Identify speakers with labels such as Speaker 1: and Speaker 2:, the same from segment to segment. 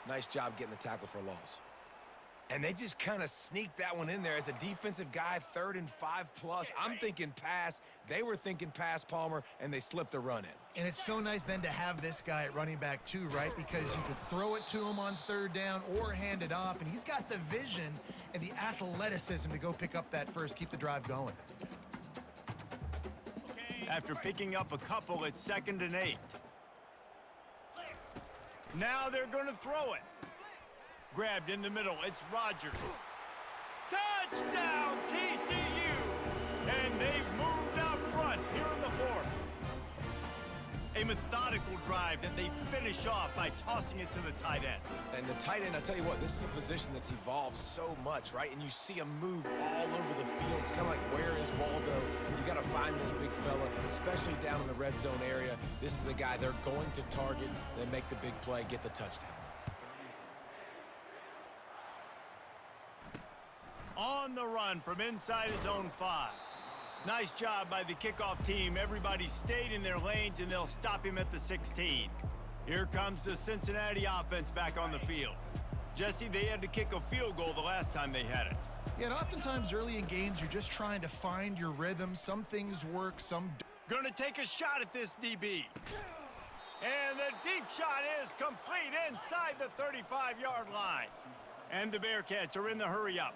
Speaker 1: Nice job getting the tackle for a loss. And they just kind of sneaked that one in there as a defensive guy, 3rd and 5+. I'm thinking pass. They were thinking pass, Palmer, and they slipped the run in.
Speaker 2: And it's so nice then to have this guy at running back too, right? Because you could throw it to him on 3rd down or hand it off, and he's got the vision and the athleticism to go pick up that first, keep the drive going.
Speaker 3: After picking up a couple, it's 2nd and 8. Now they're going to throw it. Grabbed in the middle, it's Rodgers. Touchdown, TCU! And they've moved out front here in the 4th. A methodical drive that they finish off by tossing it to the tight end.
Speaker 1: And the tight end, I'll tell you what, this is a position that's evolved so much, right? And you see him move all over the field. It's kind of like, where is Waldo? You got to find this big fella, especially down in the red zone area. This is the guy they're going to target, then make the big play, get the touchdown.
Speaker 3: On the run from inside his own 5. Nice job by the kickoff team. Everybody stayed in their lanes, and they'll stop him at the 16. Here comes the Cincinnati offense back on the field. Jesse, they had to kick a field goal the last time they had it.
Speaker 2: Yeah, and oftentimes early in games, you're just trying to find your rhythm. Some things work, some don't.
Speaker 3: Gonna take a shot at this DB. And the deep shot is complete inside the 35-yard line. And the Bearcats are in the hurry-up.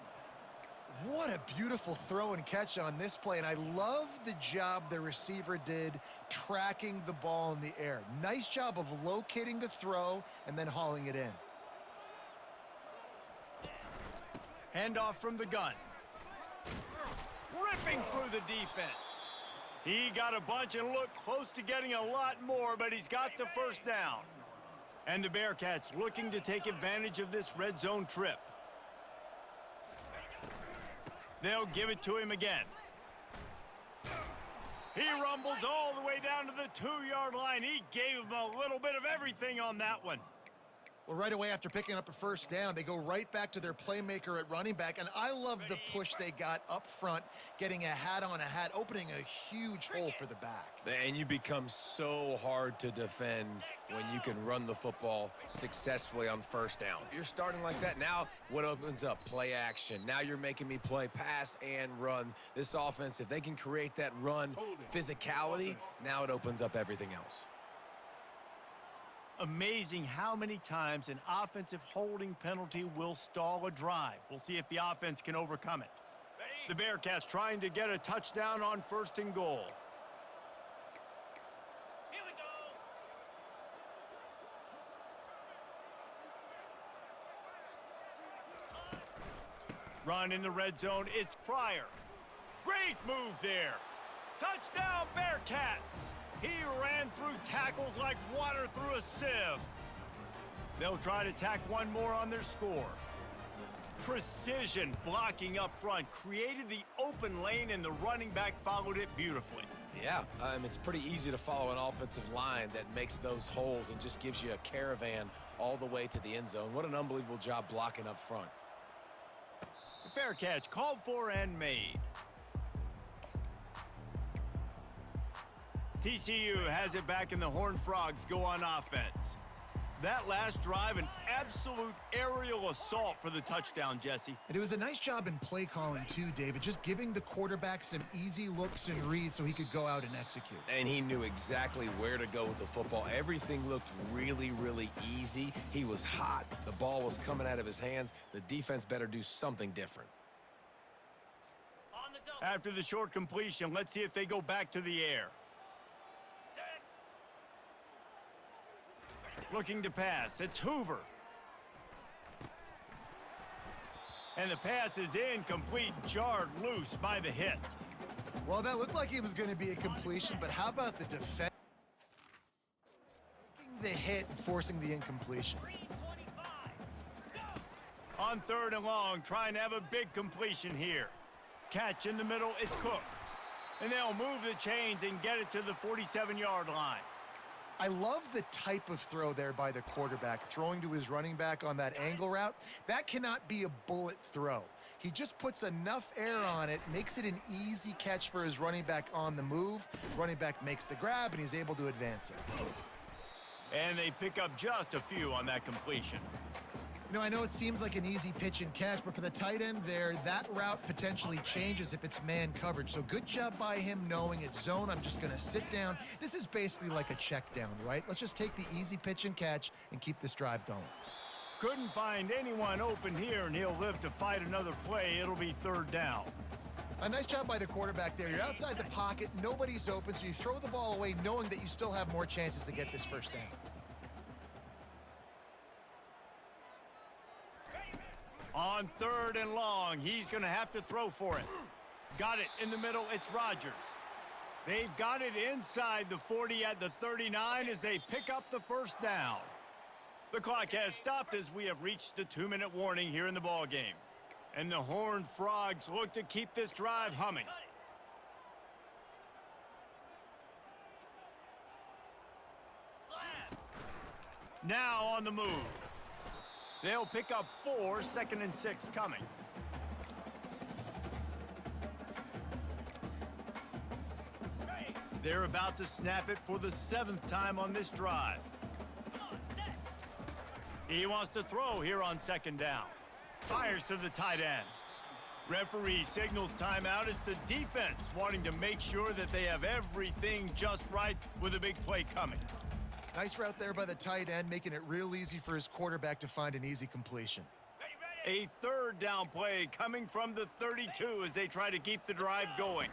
Speaker 2: What a beautiful throw and catch on this play, and I love the job the receiver did tracking the ball in the air. Nice job of locating the throw and then hauling it in.
Speaker 3: Handoff from the gun. Ripping through the defense. He got a bunch and looked close to getting a lot more, but he's got the first down. And the Bearcats looking to take advantage of this red zone trip. They'll give it to him again. He rumbles all the way down to the 2-yard line. He gave him a little bit of everything on that one.
Speaker 2: Well, right away after picking up a first down, they go right back to their playmaker at running back, and I love the push they got up front, getting a hat on a hat, opening a huge hole for the back.
Speaker 1: And you become so hard to defend when you can run the football successfully on first down. You're starting like that. Now what opens up? Play action. Now you're making me play pass and run. This offense, if they can create that run physicality, now it opens up everything else.
Speaker 3: Amazing how many times an offensive holding penalty will stall a drive. We'll see if the offense can overcome it. The Bearcats trying to get a touchdown on 1st and goal.
Speaker 4: Here we go.
Speaker 3: Run in the red zone, it's Pryor. Great move there. Touchdown, Bearcats. He ran through tackles like water through a sieve. They'll try to tack one more on their score. Precision blocking up front created the open lane, and the running back followed it beautifully.
Speaker 1: Yeah, it's pretty easy to follow an offensive line that makes those holes and just gives you a caravan all the way to the end zone. What an unbelievable job blocking up front.
Speaker 3: Fair catch, called for and made. TCU has it back, and the Horned Frogs go on offense. That last drive, an absolute aerial assault for the touchdown, Jesse.
Speaker 2: And it was a nice job in play calling too, David, just giving the quarterback some easy looks and reads so he could go out and execute.
Speaker 1: And he knew exactly where to go with the football. Everything looked really, really easy. He was hot. The ball was coming out of his hands. The defense better do something different.
Speaker 3: After the short completion, let's see if they go back to the air. Looking to pass, it's Hoover. And the pass is incomplete, jarred loose by the hit.
Speaker 2: Well, that looked like it was going to be a completion, but how about the defense taking the hit and forcing the incompletion?
Speaker 3: On 3rd and long, trying to have a big completion here. Catch in the middle, it's Cook. And they'll move the chains and get it to the 47-yard line.
Speaker 2: I love the type of throw there by the quarterback, throwing to his running back on that angle route. That cannot be a bullet throw. He just puts enough air on it, makes it an easy catch for his running back on the move. Running back makes the grab, and he's able to advance it.
Speaker 3: And they pick up just a few on that completion.
Speaker 2: You know, I know it seems like an easy pitch and catch, but for the tight end there, that route potentially changes if it's man coverage. So good job by him knowing it's zone. I'm just going to sit down. This is basically like a check down, right? Let's just take the easy pitch and catch and keep this drive going.
Speaker 3: Couldn't find anyone open here, and he'll live to fight another play. It'll be third down.
Speaker 2: A nice job by the quarterback there. You're outside the pocket, nobody's open, so you throw the ball away knowing that you still have more chances to get this first down.
Speaker 3: On third and long, he's going to have to throw for it. Got it in the middle. It's Rodgers. They've got it inside the 40 at the 39 as they pick up the first down. The clock has stopped as we have reached the 2-minute warning here in the ball game. And the Horned Frogs look to keep this drive humming. Now on the move. They'll pick up 4, 2nd and 6 coming. They're about to snap it for the 7th time on this drive. He wants to throw here on 2nd down. Fires to the tight end. Referee signals timeout. It's the defense wanting to make sure that they have everything just right with a big play coming.
Speaker 2: Nice route there by the tight end, making it real easy for his quarterback to find an easy completion.
Speaker 3: A third down play coming from the 32 as they try to keep the drive going.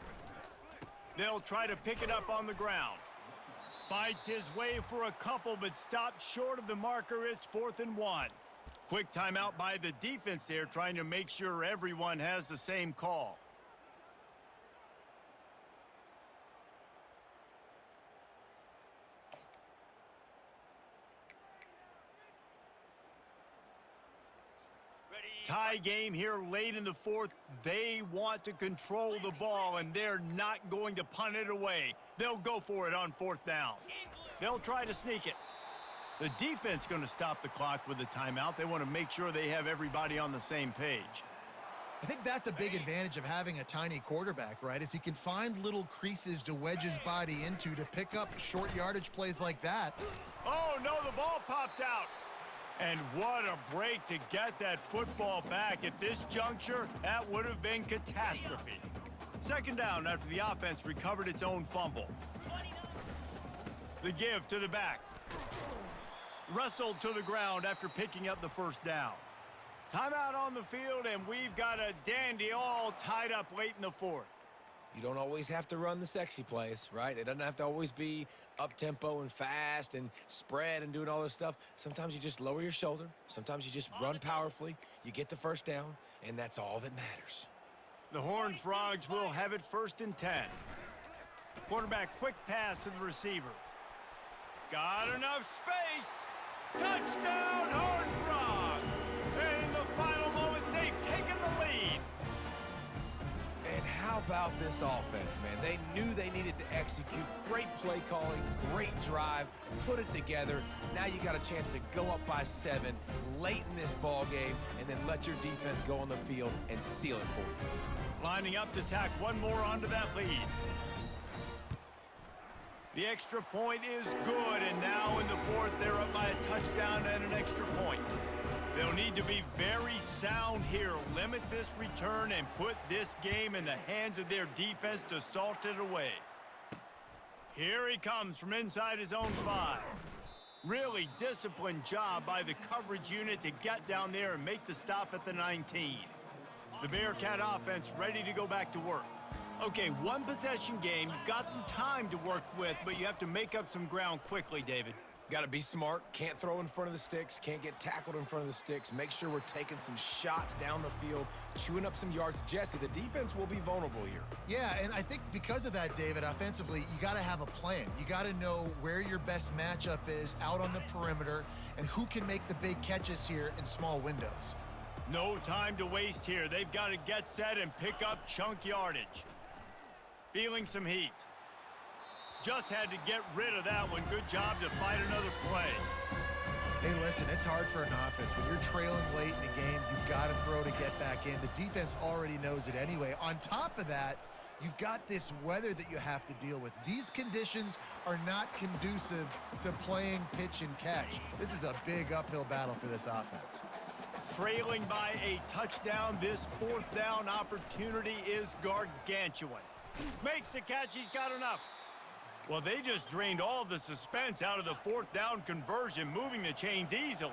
Speaker 3: They'll try to pick it up on the ground. Fights his way for a couple, but stopped short of the marker. It's 4th and 1. Quick timeout by the defense there, trying to make sure everyone has the same call. Tie game here late in the 4th. They want to control the ball, and they're not going to punt it away. They'll go for it on 4th down. They'll try to sneak it. The defense going to stop the clock with a timeout. They want to make sure they have everybody on the same page.
Speaker 2: I think that's a big advantage of having a tiny quarterback, right? Is he can find little creases to wedge his body into to pick up short yardage plays like that.
Speaker 3: Oh, no, the ball popped out. And what a break to get that football back. At this juncture, that would have been catastrophe. 2nd down after the offense recovered its own fumble. The give to the back. Wrestled to the ground after picking up the first down. Timeout on the field, and we've got a dandy all tied up late in the 4th.
Speaker 1: You don't always have to run the sexy plays, right? It doesn't have to always be up-tempo and fast and spread and doing all this stuff. Sometimes you just lower your shoulder. Sometimes you just run powerfully. You get the first down, and that's all that matters.
Speaker 3: The Horned Frogs will have it 1st and 10. Quarterback quick pass to the receiver. Got enough space. Touchdown, Horned Frogs! And in the final moments, they've taken the lead.
Speaker 1: And how about this offense, man? They knew they needed to execute. Great play calling, great drive, put it together. Now you got a chance to go up by 7 late in this ball game and then let your defense go on the field and seal it for you.
Speaker 3: Lining up to tack one more onto that lead. The extra point is good, and now in the 4th, they're up by a touchdown and an extra point. They'll need to be very sound here, limit this return, and put this game in the hands of their defense to salt it away. Here he comes from inside his own 5. Really disciplined job by the coverage unit to get down there and make the stop at the 19. The Bearcat offense ready to go back to work. Okay, 1 possession game. You've got some time to work with, but you have to make up some ground quickly, David.
Speaker 1: Got to be smart. Can't throw in front of the sticks. Can't get tackled in front of the sticks. Make sure we're taking some shots down the field, chewing up some yards. Jesse, the defense will be vulnerable here.
Speaker 2: Yeah, and I think because of that, David, offensively, you got to have a plan. You got to know where your best matchup is out on the perimeter and who can make the big catches here in small windows.
Speaker 3: No time to waste here. They've got to get set and pick up chunk yardage. Feeling some heat. Just had to get rid of that one. Good job to fight another play.
Speaker 2: Hey, listen, it's hard for an offense. When you're trailing late in a game, you've got to throw to get back in. The defense already knows it anyway. On top of that, You've got this weather that you have to deal with. These conditions are not conducive to playing pitch and catch. This is a big uphill battle for this offense.
Speaker 3: Trailing by a touchdown, this fourth down opportunity is gargantuan. Makes the catch, he's got enough. Well, they just drained all the suspense out of the fourth down conversion, moving the chains easily.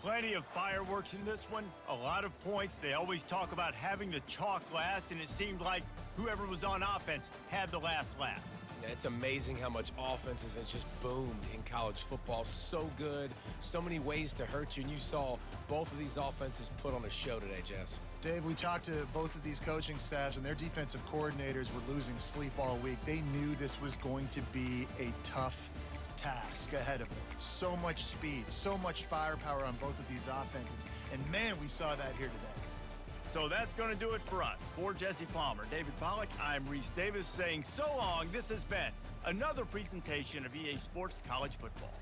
Speaker 3: Plenty of fireworks in this one, a lot of points. They always talk about having the chalk last, and it seemed like whoever was on offense had the last laugh.
Speaker 1: Yeah, it's amazing how much offense has just boomed in college football. So good, so many ways to hurt you, and you saw both of these offenses put on a show today, Jess.
Speaker 2: Dave, we talked to both of these coaching staffs, and their defensive coordinators were losing sleep all week. They knew this was going to be a tough task ahead of them. So much speed, so much firepower on both of these offenses. And man, we saw that here today.
Speaker 3: So that's going to do it for us. For Jesse Palmer, David Pollack, I'm Reese Davis saying so long. This has been another presentation of EA Sports College Football.